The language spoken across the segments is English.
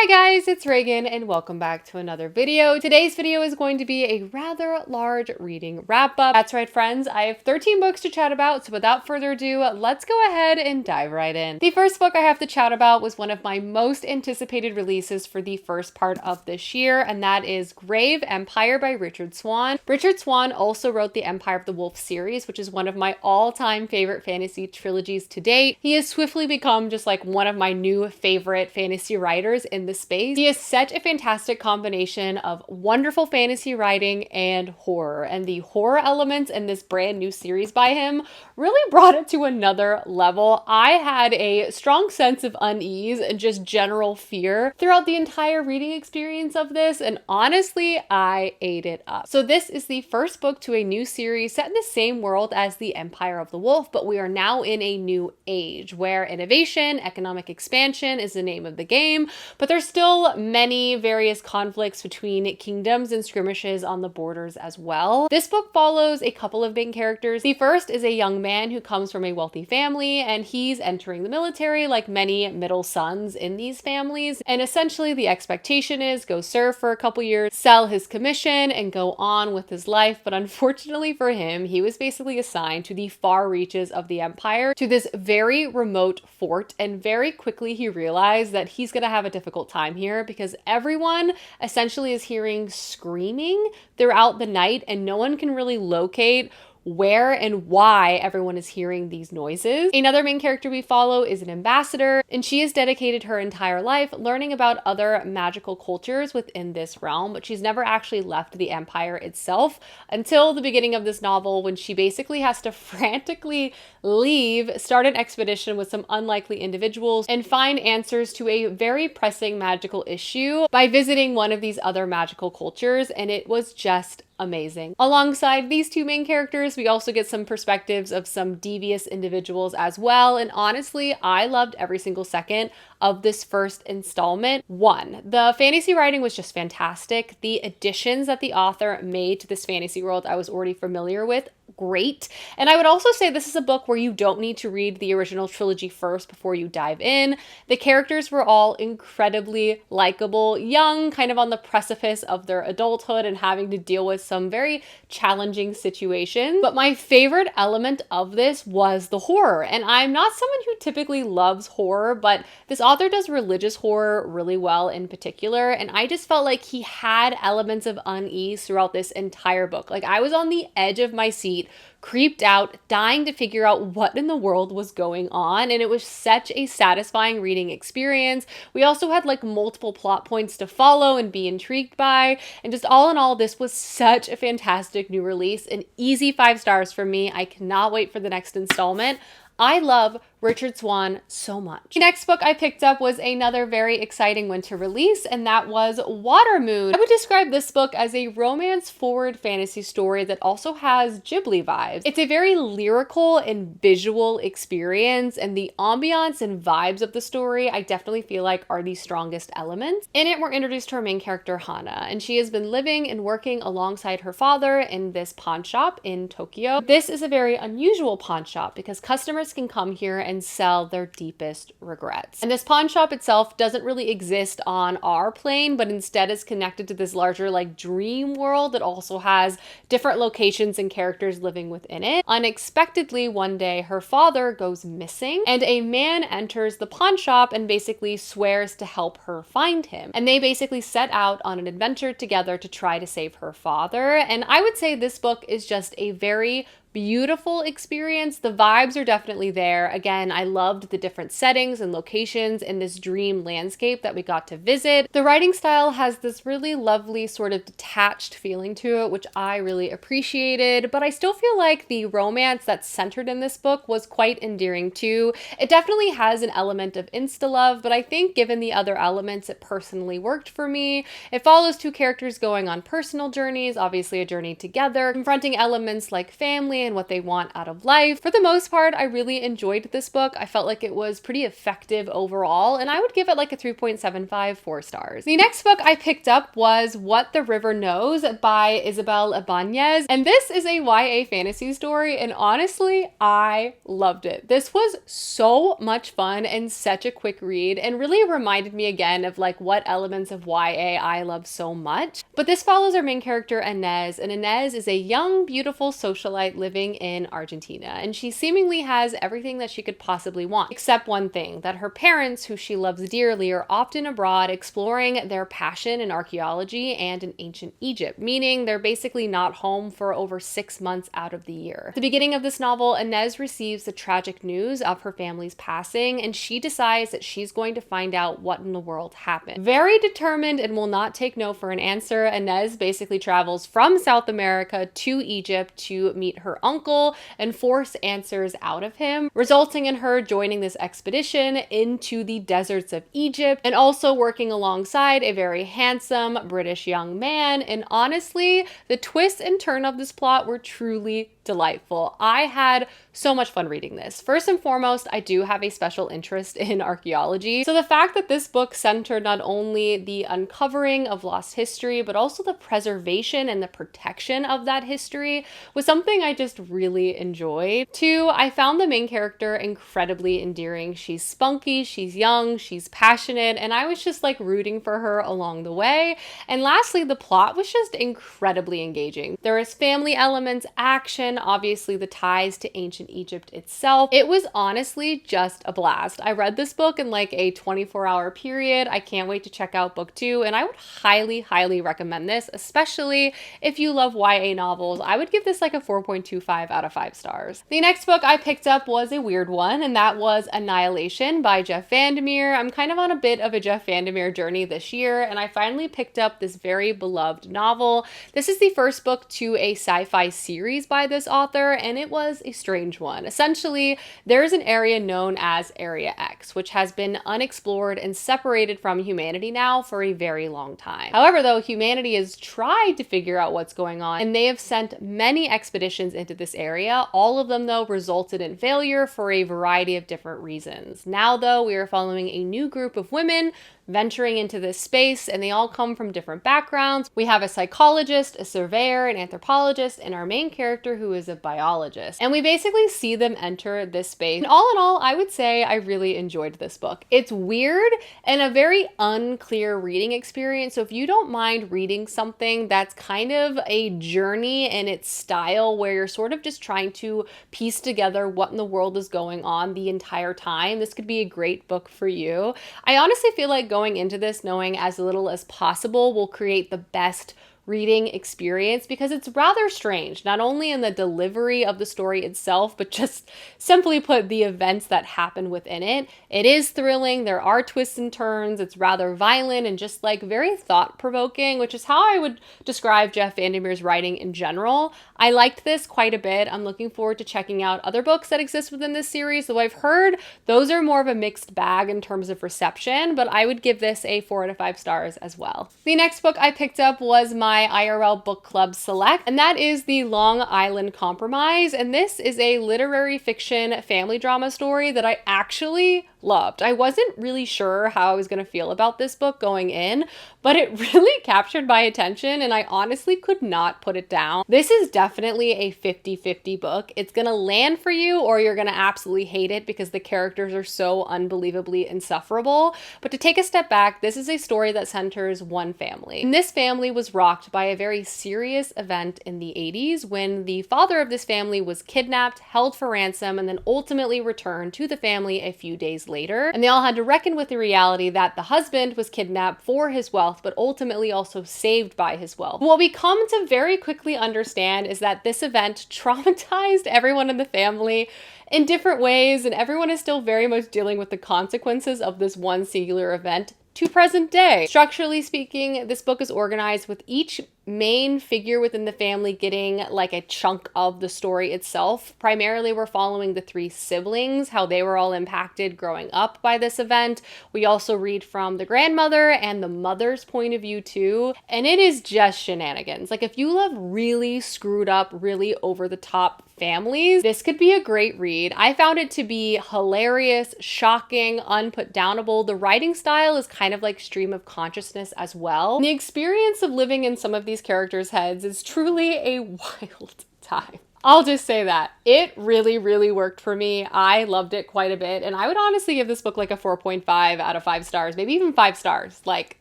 Hi guys, it's Reagan and welcome back to another video. Today's video is going to be a rather large reading wrap up. That's right friends, I have 13 books to chat about, so without further ado, let's go ahead and dive right in. The first book I have to chat about was one of my most anticipated releases for the first part of this year, and that is Grave Empire by Richard Swan. Richard Swan also wrote the Empire of the Wolf series, which is one of my all-time favorite fantasy trilogies to date. He has swiftly become just like one of my new favorite fantasy writers in the space. He has such a fantastic combination of wonderful fantasy writing and horror, and the horror elements in this brand new series by him really brought it to another level. I had a strong sense of unease and just general fear throughout the entire reading experience of this, and honestly, I ate it up. So this is the first book to a new series set in the same world as the Empire of the Wolf, but we are now in a new age where innovation, economic expansion is the name of the game, but there's still many various conflicts between kingdoms and skirmishes on the borders as well. This book follows a couple of main characters. The first is a young man who comes from a wealthy family, and he's entering the military like many middle sons in these families. And essentially the expectation is go serve for a couple years, sell his commission, and go on with his life. But unfortunately for him, he was basically assigned to the far reaches of the empire, to this very remote fort, and very quickly he realized that he's gonna have a difficult time here because everyone essentially is hearing screaming throughout the night and no one can really locate where and why everyone is hearing these noises. Another main character we follow is an ambassador, and she has dedicated her entire life learning about other magical cultures within this realm, but she's never actually left the empire itself until the beginning of this novel, when she basically has to frantically leave, start an expedition with some unlikely individuals, and find answers to a very pressing magical issue by visiting one of these other magical cultures, and it was just amazing. Alongside these two main characters, we also get some perspectives of some devious individuals as well, and honestly, I loved every single second of this first installment. One, the fantasy writing was just fantastic. The additions that the author made to this fantasy world I was already familiar with, great. And I would also say this is a book where you don't need to read the original trilogy first before you dive in. The characters were all incredibly likable, young, kind of on the precipice of their adulthood and having to deal with some very challenging situations. But my favorite element of this was the horror. And I'm not someone who typically loves horror, but this author does religious horror really well in particular. And I just felt like he had elements of unease throughout this entire book. Like I was on the edge of my seat, creeped out, dying to figure out what in the world was going on, and it was such a satisfying reading experience. We also had like multiple plot points to follow and be intrigued by, and just all in all, this was such a fantastic new release. An easy 5 stars for me. I cannot wait for the next installment. I love Richard Swan so much. The next book I picked up was another very exciting winter release, and that was Watermoon. I would describe this book as a romance-forward fantasy story that also has Ghibli vibes. It's a very lyrical and visual experience, and the ambiance and vibes of the story I definitely feel like are the strongest elements. In it, we're introduced to our main character, Hana, and she has been living and working alongside her father in this pawn shop in Tokyo. This is a very unusual pawn shop because customers can come here and sell their deepest regrets. And this pawn shop itself doesn't really exist on our plane, but instead is connected to this larger like dream world that also has different locations and characters living within it. Unexpectedly, one day her father goes missing, and a man enters the pawn shop and basically swears to help her find him. And they basically set out on an adventure together to try to save her father. And I would say this book is just a very beautiful experience. The vibes are definitely there. Again, I loved the different settings and locations in this dream landscape that we got to visit. The writing style has this really lovely sort of detached feeling to it, which I really appreciated, but I still feel like the romance that's centered in this book was quite endearing too. It definitely has an element of insta-love, but I think given the other elements, it personally worked for me. It follows two characters going on personal journeys, obviously a journey together, confronting elements like family and what they want out of life. For the most part, I really enjoyed this book. I felt like it was pretty effective overall, and I would give it like a 3.75, 4 stars. The next book I picked up was What the River Knows by Isabel Ibanez, and this is a YA fantasy story, and honestly, I loved it. This was so much fun and such a quick read, and really reminded me again of like what elements of YA I love so much. But this follows our main character Inez, and Inez is a young, beautiful socialite living in Argentina, and she seemingly has everything that she could possibly want, except one thing, that her parents, who she loves dearly, are often abroad exploring their passion in archaeology and in ancient Egypt, meaning they're basically not home for over 6 months out of the year. At the beginning of this novel, Inez receives the tragic news of her family's passing, and she decides that she's going to find out what in the world happened. Very determined and will not take no for an answer, Inez basically travels from South America to Egypt to meet her uncle and force answers out of him, resulting in her joining this expedition into the deserts of Egypt and also working alongside a very handsome British young man. And honestly, the twist and turn of this plot were truly delightful. I had so much fun reading this. First and foremost, I do have a special interest in archaeology. So the fact that this book centered not only the uncovering of lost history, but also the preservation and the protection of that history was something I just really enjoyed. Two, I found the main character incredibly endearing. She's spunky, she's young, she's passionate, and I was just like rooting for her along the way. And lastly, the plot was just incredibly engaging. There is family elements, action, obviously the ties to ancient Egypt itself. It was honestly just a blast. I read this book in like a 24-hour period. I can't wait to check out book 2, and I would highly recommend this, especially if you love YA novels. I would give this like a 4.25 out of 5 stars. The next book I picked up was a weird one, and that was Annihilation by Jeff Vandermeer. I'm kind of on a bit of a Jeff Vandermeer journey this year, and I finally picked up this very beloved novel. This is the first book to a sci-fi series by this author, and it was a strange one. Essentially, there's an area known as Area X, which has been unexplored and separated from humanity now for a very long time. However, though, humanity has tried to figure out what's going on, and they have sent many expeditions into this area. All of them, though, resulted in failure for a variety of different reasons. Now, though, we are following a new group of women venturing into this space, and they all come from different backgrounds. We have a psychologist, a surveyor, an anthropologist, and our main character who is a biologist. And we basically see them enter this space. And all in all, I would say I really enjoyed this book. It's weird and a very unclear reading experience. So if you don't mind reading something that's kind of a journey in its style, where you're sort of just trying to piece together what in the world is going on the entire time, this could be a great book for you. I honestly feel like going into this knowing as little as possible will create the best reading experience, because it's rather strange, not only in the delivery of the story itself, but just simply put, the events that happen within it. It is thrilling, there are twists and turns, it's rather violent and just like very thought-provoking, which is how I would describe Jeff Vandermeer's writing in general. I liked this quite a bit. I'm looking forward to checking out other books that exist within this series, though I've heard those are more of a mixed bag in terms of reception, but I would give this a 4 out of 5 stars as well. The next book I picked up was my IRL book club select, and that is The Long Island Compromise, and this is a literary fiction family drama story that I actually loved. I wasn't really sure how I was going to feel about this book going in, but it really captured my attention, and I honestly could not put it down. This is definitely a 50-50 book. It's going to land for you, or you're going to absolutely hate it because the characters are so unbelievably insufferable. But to take a step back, this is a story that centers one family. And this family was rocked by a very serious event in the 80s when the father of this family was kidnapped, held for ransom, and then ultimately returned to the family a few days later. And they all had to reckon with the reality that the husband was kidnapped for his wealth, but ultimately also saved by his wealth. What we come to very quickly understand is that this event traumatized everyone in the family in different ways, and everyone is still very much dealing with the consequences of this one singular event to present day. Structurally speaking, this book is organized with each main figure within the family getting like a chunk of the story itself. Primarily, we're following the 3 siblings, how they were all impacted growing up by this event. We also read from the grandmother and the mother's point of view too, and it is just shenanigans. Like, if you love really screwed up, really over the top families, this could be a great read. I found it to be hilarious, shocking, unputdownable. The writing style is kind of like stream of consciousness as well. And the experience of living in some of these characters' heads is truly a wild time. I'll just say that. It really, really worked for me. I loved it quite a bit, and I would honestly give this book like a 4.5 out of 5 stars, maybe even 5 stars. Like,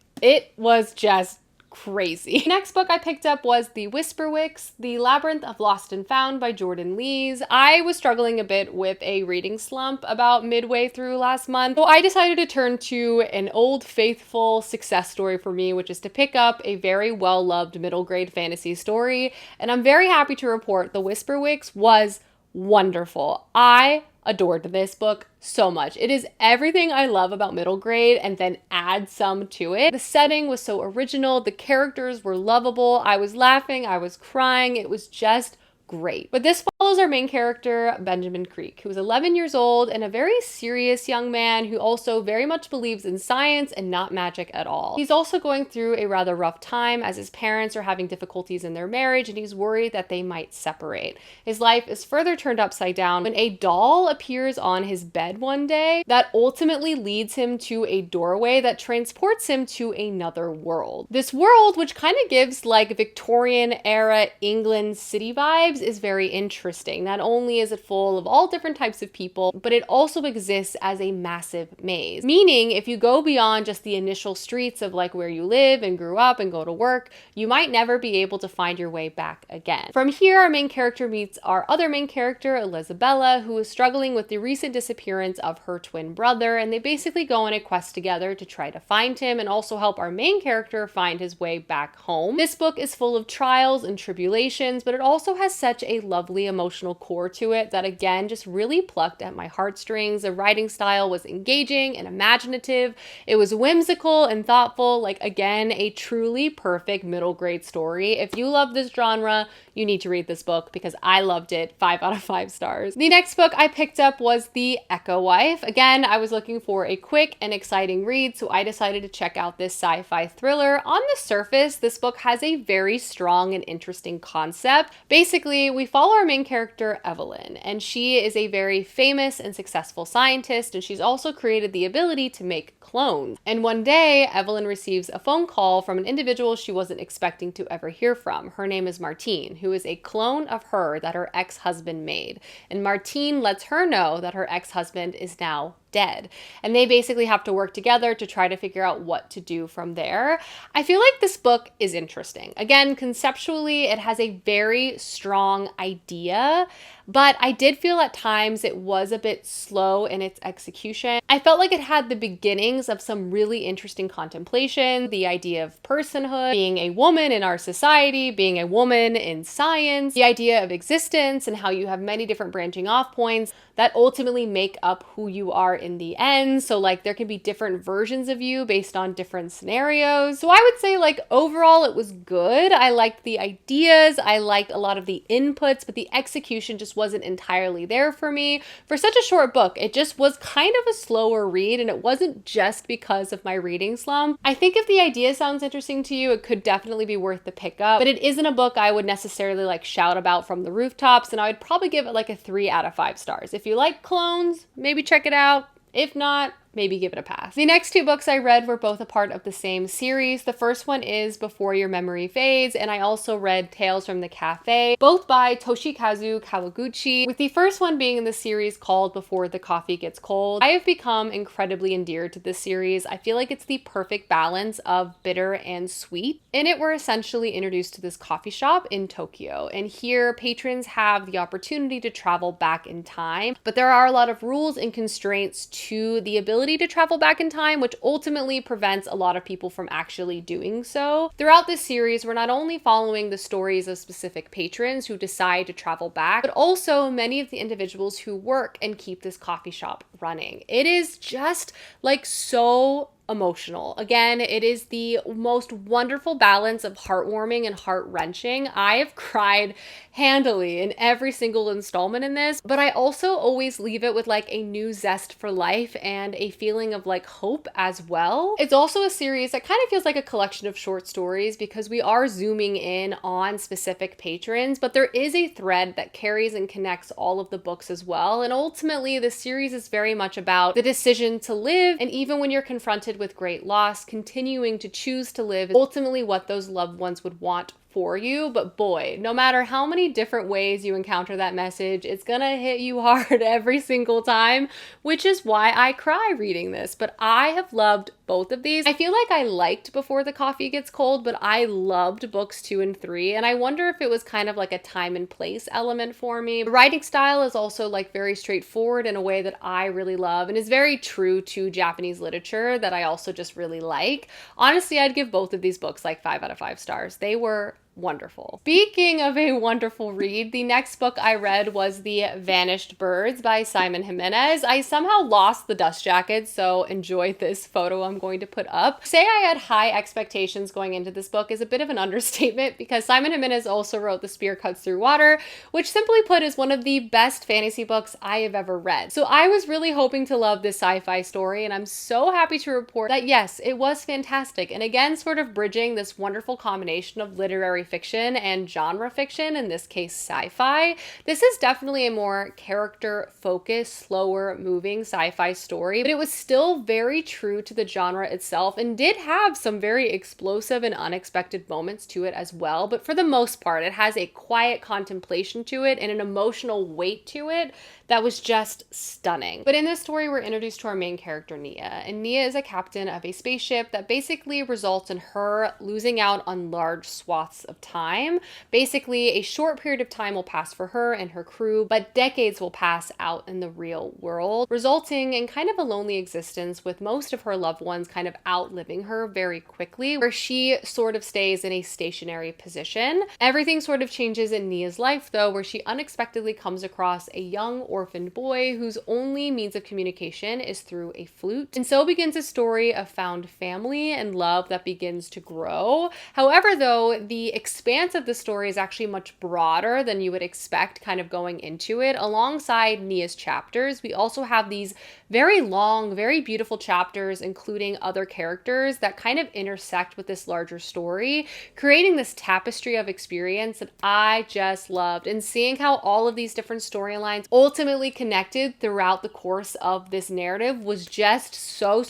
it was just crazy. The next book I picked up was The Whisperwix, The Labyrinth of Lost and Found by Jordan Lees. I was struggling a bit with a reading slump about midway through last month, so I decided to turn to an old faithful success story for me, which is to pick up a very well-loved middle grade fantasy story, and I'm very happy to report The Whisperwix was wonderful. I adored this book so much. It is everything I love about middle grade and then add some to it. The setting was so original. The characters were lovable. I was laughing. I was crying. It was just great. But this follows our main character, Benjamin Creek, who is 11 years old and a very serious young man who also very much believes in science and not magic at all. He's also going through a rather rough time as his parents are having difficulties in their marriage, and he's worried that they might separate. His life is further turned upside down when a doll appears on his bed one day that ultimately leads him to a doorway that transports him to another world. This world, which kind of gives like Victorian era England city vibes, is very interesting. Not only is it full of all different types of people, but it also exists as a massive maze. Meaning, if you go beyond just the initial streets of like where you live and grew up and go to work, you might never be able to find your way back again. From here, our main character meets our other main character, Elizabella, who is struggling with the recent disappearance of her twin brother, and they basically go on a quest together to try to find him and also help our main character find his way back home. This book is full of trials and tribulations, but it also has such a lovely emotional core to it that again just really plucked at my heartstrings. The writing style was engaging and imaginative. It was whimsical and thoughtful, like again a truly perfect middle grade story. If you love this genre, you need to read this book because I loved it. 5 out of 5 stars. The next book I picked up was The Echo Wife. Again, I was looking for a quick and exciting read, so I decided to check out this sci-fi thriller. On the surface, this book has a very strong and interesting concept. Basically, we follow our main character, Evelyn, and she is a very famous and successful scientist, and she's also created the ability to make clones. And one day, Evelyn receives a phone call from an individual she wasn't expecting to ever hear from. Her name is Martine, who is a clone of her that her ex-husband made. And Martine lets her know that her ex-husband is now dead. And they basically have to work together to try to figure out what to do from there. I feel like this book is interesting. Again, conceptually, it has a very strong idea, but I did feel at times it was a bit slow in its execution. I felt like it had the beginnings of some really interesting contemplation, the idea of personhood, being a woman in our society, being a woman in science, the idea of existence and how you have many different branching off points that ultimately make up who you are in the end. So like there can be different versions of you based on different scenarios. So I would say like overall it was good. I liked the ideas. I liked a lot of the inputs, but the execution just wasn't entirely there for me. For such a short book, it just was kind of a slower read, and it wasn't just because of my reading slump. I think if the idea sounds interesting to you, it could definitely be worth the pickup, but it isn't a book I would necessarily like shout about from the rooftops, and I would probably give it like a 3 out of 5 stars. If you like clones, maybe check it out. If not, maybe give it a pass. The next 2 books I read were both a part of the same series. The first one is Before Your Memory Fades, and I also read Tales from the Cafe, both by Toshikazu Kawaguchi, with the first one being in the series called Before the Coffee Gets Cold. I have become incredibly endeared to this series. I feel like it's the perfect balance of bitter and sweet. In it, we're essentially introduced to this coffee shop in Tokyo, and here patrons have the opportunity to travel back in time, but there are a lot of rules and constraints to the ability to travel back in time, which ultimately prevents a lot of people from actually doing so. Throughout this series, we're not only following the stories of specific patrons who decide to travel back, but also many of the individuals who work and keep this coffee shop running. It is just like so emotional. Again, it is the most wonderful balance of heartwarming and heart-wrenching. I have cried handily in every single installment in this, but I also always leave it with like a new zest for life and a feeling of like hope as well. It's also a series that kind of feels like a collection of short stories because we are zooming in on specific patrons, but there is a thread that carries and connects all of the books as well. And ultimately, the series is very much about the decision to live, and even when you're confronted with great loss, continuing to choose to live is ultimately what those loved ones would want for you. But boy, no matter how many different ways you encounter that message, it's gonna hit you hard every single time, which is why I cry reading this. But I have loved both of these. I feel like I liked Before the Coffee Gets Cold, but I loved books 2 and 3, and I wonder if it was kind of like a time and place element for me. The writing style is also like very straightforward in a way that I really love and is very true to Japanese literature that I also just really like. Honestly, I'd give both of these books like 5 out of 5 stars. They were wonderful. Speaking of a wonderful read, the next book I read was The Vanished Birds by Simon Jimenez. I somehow lost the dust jacket, so enjoy this photo I'm going to put up. Say I had high expectations going into this book is a bit of an understatement because Simon Jimenez also wrote The Spear Cuts Through Water, which simply put is one of the best fantasy books I have ever read. So I was really hoping to love this sci-fi story, and I'm so happy to report that yes, it was fantastic. And again, sort of bridging this wonderful combination of literary fiction and genre fiction, in this case sci-fi. This is definitely a more character-focused, slower moving sci-fi story, but it was still very true to the genre itself and did have some very explosive and unexpected moments to it as well. But for the most part, it has a quiet contemplation to it and an emotional weight to it that was just stunning. But in this story, we're introduced to our main character, Nia. And Nia is a captain of a spaceship that basically results in her losing out on large swaths of time. Basically, a short period of time will pass for her and her crew, but decades will pass out in the real world, resulting in kind of a lonely existence with most of her loved ones kind of outliving her very quickly, where she sort of stays in a stationary position. Everything sort of changes in Nia's life, though, where she unexpectedly comes across a young orphaned boy whose only means of communication is through a flute. And so begins a story of found family and love that begins to grow. However, though, the expanse of the story is actually much broader than you would expect kind of going into it. Alongside Nia's chapters, we also have these very long, very beautiful chapters, including other characters that kind of intersect with this larger story, creating this tapestry of experience that I just loved. And seeing how all of these different storylines ultimately connected throughout the course of this narrative was just so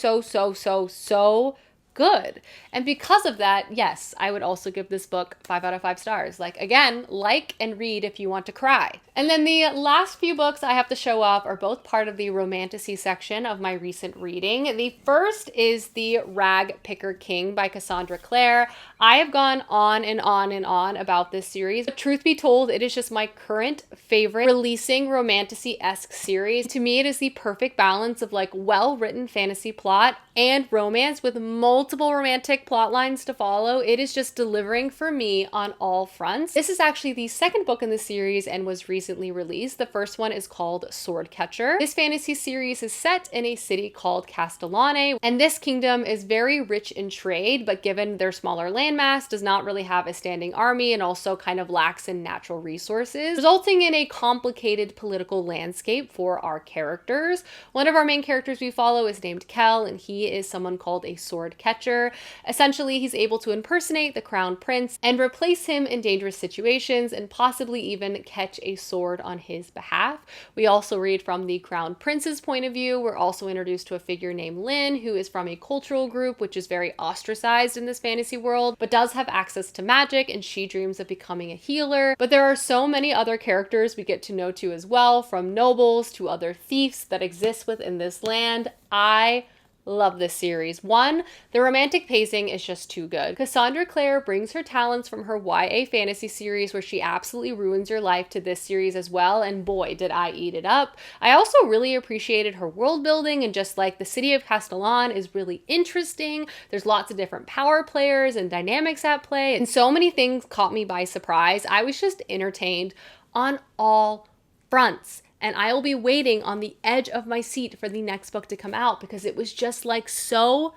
good. And because of that, yes, I would also give this book 5 out of 5 stars. Like, again, like and read if you want to cry. And then the last few books I have to show off are both part of the romantasy section of my recent reading. The first is The Ragpicker King by Cassandra Clare. I have gone on and on and on about this series, but truth be told, it is just my current favorite releasing romantasy-esque series. To me, it is the perfect balance of like well-written fantasy plot and romance with multiple romantic plot lines to follow. It is just delivering for me on all fronts. This is actually the second book in the series and was recently released. The first one is called Swordcatcher. This fantasy series is set in a city called Castellane, and this kingdom is very rich in trade, but given their smaller landmass, does not really have a standing army and also kind of lacks in natural resources, resulting in a complicated political landscape for our characters. One of our main characters we follow is named Kel, and he is someone called a sword catcher. Essentially, he's able to impersonate the crown prince and replace him in dangerous situations and possibly even catch a sword on his behalf. We also read from the crown prince's point of view. We're also introduced to a figure named Lynn, who is from a cultural group which is very ostracized in this fantasy world, but does have access to magic, and she dreams of becoming a healer. But there are so many other characters we get to know too as well, from nobles to other thieves that exist within this land. I love this series. One, the romantic pacing is just too good. Cassandra Clare brings her talents from her YA fantasy series, where she absolutely ruins your life, to this series as well, and boy, did I eat it up. I also really appreciated her world building, and just like the city of Castellan is really interesting. There's lots of different power players and dynamics at play, and so many things caught me by surprise. I was just entertained on all fronts. And I will be waiting on the edge of my seat for the next book to come out because it was just like so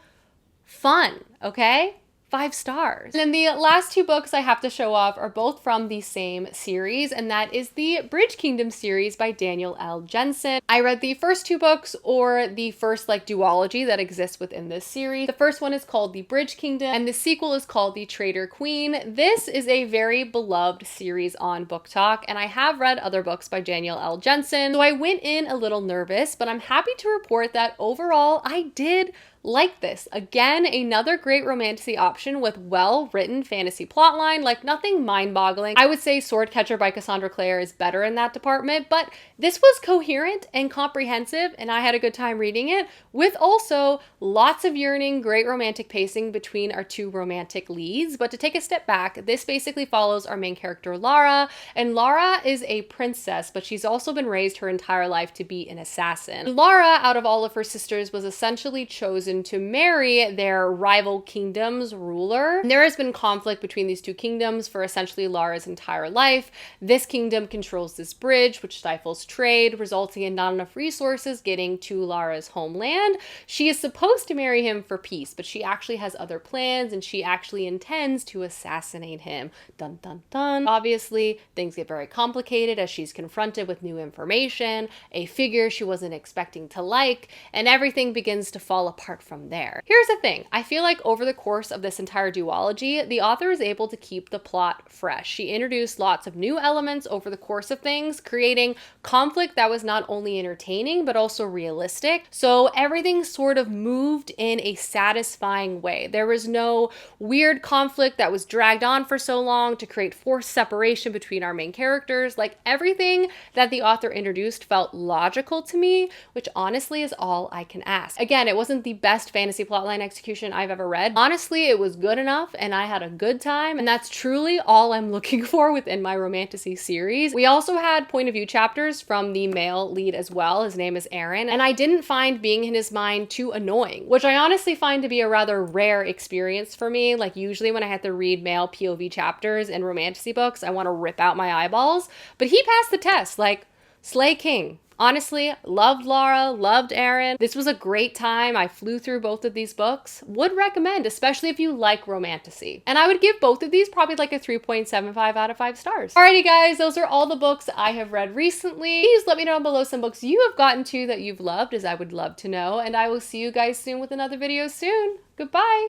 fun, okay? 5 stars. And then the last 2 books I have to show off are both from the same series, and that is the Bridge Kingdom series by Daniel L. Jensen. I read the first 2 books, or the first like duology that exists within this series. The first one is called The Bridge Kingdom, and the sequel is called The Traitor Queen. This is a very beloved series on Book Talk, and I have read other books by Daniel L. Jensen, so I went in a little nervous, but I'm happy to report that overall I did like this. Again, another great romantasy option with well-written fantasy plotline, like nothing mind-boggling. I would say Swordcatcher by Cassandra Clare is better in that department, but this was coherent and comprehensive, and I had a good time reading it, with also lots of yearning, great romantic pacing between our 2 romantic leads. But to take a step back, this basically follows our main character, Lara, and Lara is a princess, but she's also been raised her entire life to be an assassin. Lara, out of all of her sisters, was essentially chosen to marry their rival kingdom's ruler. And there has been conflict between these 2 kingdoms for essentially Lara's entire life. This kingdom controls this bridge, which stifles trade, resulting in not enough resources getting to Lara's homeland. She is supposed to marry him for peace, but she actually has other plans, and she actually intends to assassinate him. Dun dun dun. Obviously, things get very complicated as she's confronted with new information, a figure she wasn't expecting to like, and everything begins to fall apart from there. Here's the thing. I feel like over the course of this entire duology, the author is able to keep the plot fresh. She introduced lots of new elements over the course of things, creating conflict that was not only entertaining, but also realistic. So everything sort of moved in a satisfying way. There was no weird conflict that was dragged on for so long to create forced separation between our main characters. Like, everything that the author introduced felt logical to me, which honestly is all I can ask. Again, it wasn't the best fantasy plotline execution I've ever read. Honestly, it was good enough and I had a good time, and that's truly all I'm looking for within my romantasy series. We also had point of view chapters from the male lead as well. His name is Aaron, and I didn't find being in his mind too annoying, which I honestly find to be a rather rare experience for me. Like, usually when I have to read male POV chapters in romantasy books, I want to rip out my eyeballs, but he passed the test. Like, slay king. Honestly, loved Lara, loved Aaron. This was a great time. I flew through both of these books. Would recommend, especially if you like romantasy. And I would give both of these probably like a 3.75 out of 5 stars. Alrighty guys, those are all the books I have read recently. Please let me know below some books you have gotten to that you've loved, as I would love to know. And I will see you guys soon with another video soon. Goodbye.